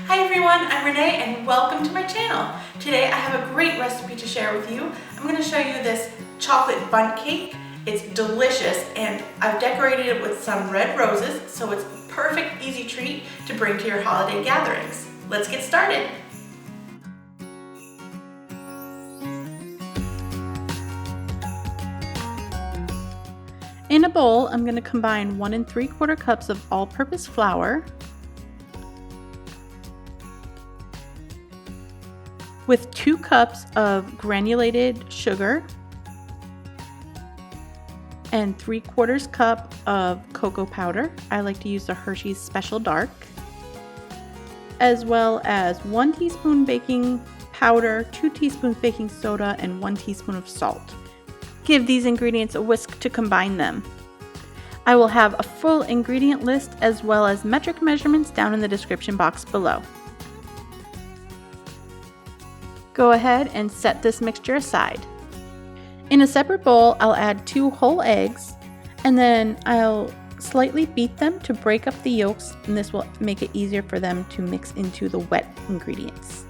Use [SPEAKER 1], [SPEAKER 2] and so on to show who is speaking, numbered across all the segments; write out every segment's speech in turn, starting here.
[SPEAKER 1] Hi everyone, I'm Renee and welcome to my channel. Today I have a great recipe to share with you. I'm going to show you this chocolate bundt cake. It's delicious and I've decorated it with some red roses, so it's a perfect easy treat to bring to your holiday gatherings. Let's get started.
[SPEAKER 2] In a bowl, I'm going to combine 1 3/4 cups of all-purpose flour with 2 cups of granulated sugar and 3/4 cup of cocoa powder. I like to use the Hershey's Special Dark, as well as 1 teaspoon baking powder, 2 teaspoons baking soda, and 1 teaspoon of salt. Give these ingredients a whisk to combine them. I will have a full ingredient list as well as metric measurements down in the description box below. Go ahead and set this mixture aside. In a separate bowl, I'll add 2 whole eggs and then I'll slightly beat them to break up the yolks, and this will make it easier for them to mix into the wet ingredients.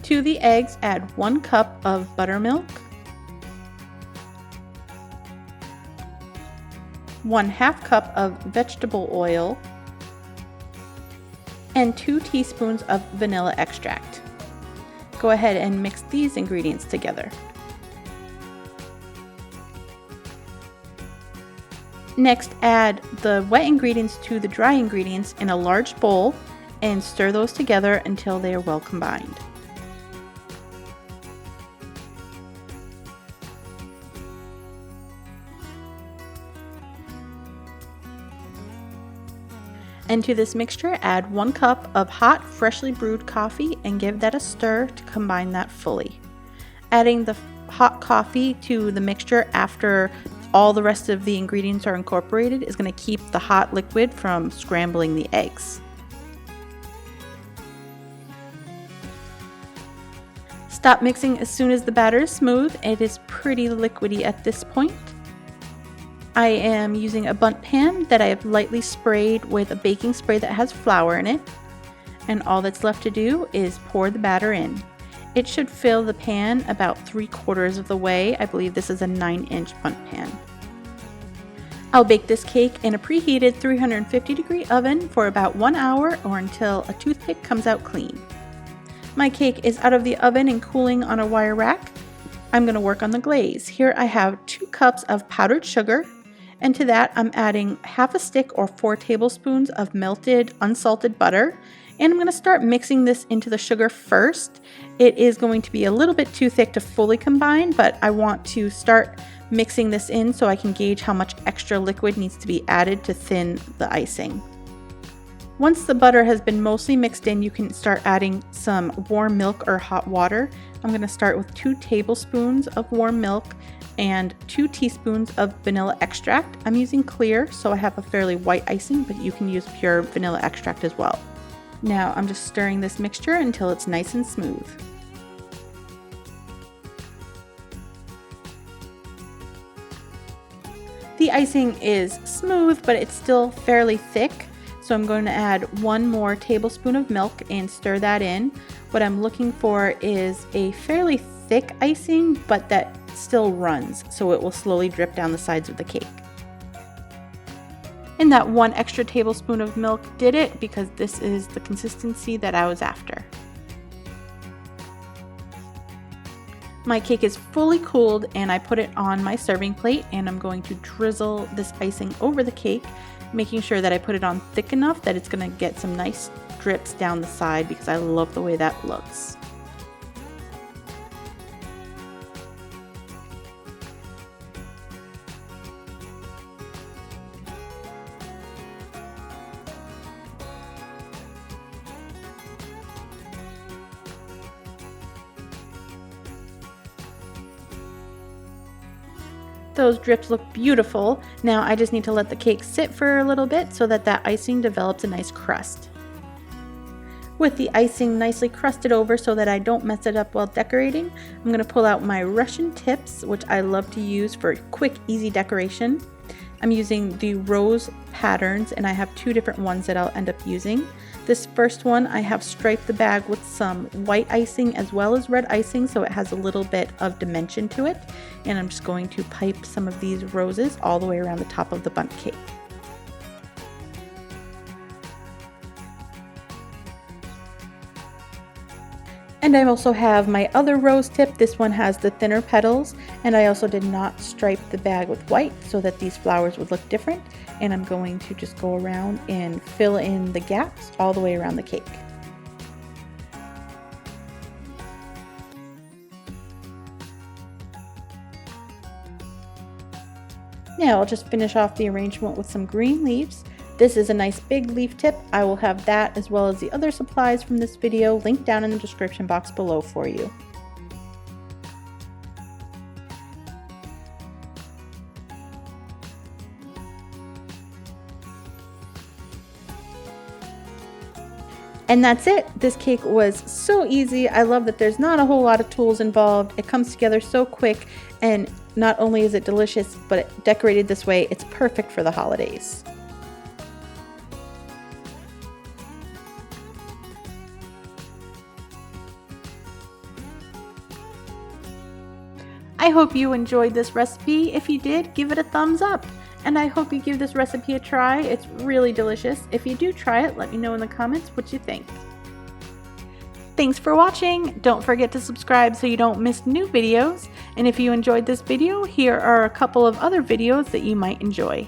[SPEAKER 2] To the eggs, add 1 cup of buttermilk, 1/2 cup of vegetable oil, and 2 teaspoons of vanilla extract. Go ahead and mix these ingredients together. Next, add the wet ingredients to the dry ingredients in a large bowl and stir those together until they are well combined. And to this mixture, add 1 cup of hot, freshly brewed coffee and give that a stir to combine that fully. Adding the hot coffee to the mixture after all the rest of the ingredients are incorporated is going to keep the hot liquid from scrambling the eggs. Stop mixing as soon as the batter is smooth. It is pretty liquidy at this point. I am using a bundt pan that I have lightly sprayed with a baking spray that has flour in it, and all that's left to do is pour the batter in. It should fill the pan about 3/4 of the way. I believe this is a 9-inch bundt pan. I'll bake this cake in a preheated 350-degree oven for about 1 hour or until a toothpick comes out clean. My cake is out of the oven and cooling on a wire rack. I'm going to work on the glaze. Here I have 2 cups of powdered sugar, and to that I'm adding 1/2 stick or 4 tablespoons of melted unsalted butter, and I'm going to start mixing this into the sugar first. It is going to be a little bit too thick to fully combine, but I want to start mixing this in so I can gauge how much extra liquid needs to be added to thin the icing. Once the butter has been mostly mixed in, you can start adding some warm milk or hot water. I'm going to start with 2 tablespoons of warm milk and 2 teaspoons of vanilla extract. I'm using clear, so I have a fairly white icing, but you can use pure vanilla extract as well. Now I'm just stirring this mixture until it's nice and smooth. The icing is smooth, but it's still fairly thick, so I'm going to add 1 more tablespoon of milk and stir that in. What I'm looking for is a fairly thick icing, but that still runs, so it will slowly drip down the sides of the cake. And that 1 extra tablespoon of milk did it, because this is the consistency that I was after. My cake is fully cooled and I put it on my serving plate, and I'm going to drizzle this icing over the cake, making sure that I put it on thick enough that it's going to get some nice drips down the side, because I love the way that looks. Those drips look beautiful. Now I just need to let the cake sit for a little bit so that icing develops a nice crust. With the icing nicely crusted over so that I don't mess it up while decorating, I'm going to pull out my Russian tips, which I love to use for quick, easy decoration. I'm using the rose patterns, and I have 2 different ones that I'll end up using. This first one, I have striped the bag with some white icing as well as red icing, so it has a little bit of dimension to it. And I'm just going to pipe some of these roses all the way around the top of the bundt cake. And I also have my other rose tip. This one has the thinner petals, and I also did not stripe the bag with white so that these flowers would look different. And I'm going to just go around and fill in the gaps all the way around the cake. Now I'll just finish off the arrangement with some green leaves. This is a nice big leaf tip. I will have that as well as the other supplies from this video linked down in the description box below for you. And that's it. This cake was so easy. I love that there's not a whole lot of tools involved. It comes together so quick, and not only is it delicious, but it decorated this way, it's perfect for the holidays. I hope you enjoyed this recipe. If you did, give it a thumbs up. And I hope you give this recipe a try. It's really delicious. If you do try it, let me know in the comments what you think. Thanks for watching. Don't forget to subscribe so you don't miss new videos. And if you enjoyed this video, here are a couple of other videos that you might enjoy.